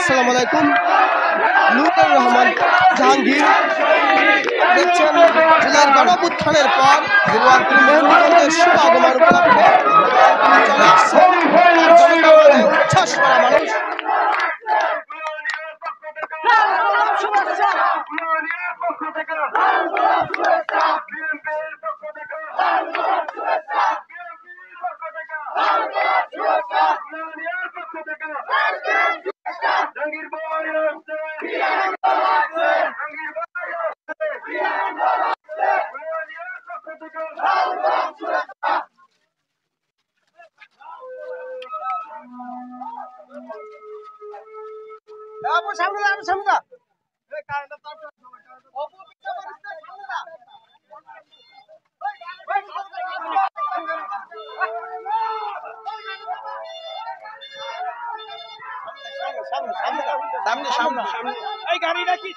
আসসালামু আলাইকুম। লুতুর রহমান জাহাঙ্গীর দেখছেন জুলাইয়ের গণঅভ্যুত্থানের পর মেহেন্দিগঞ্জের শুভ আগমন উপলক্ষে চলে আসছে জনতার মাঝে উচ্ছ্বাস করা মানুষ। সামনে এই গাড়িটা কি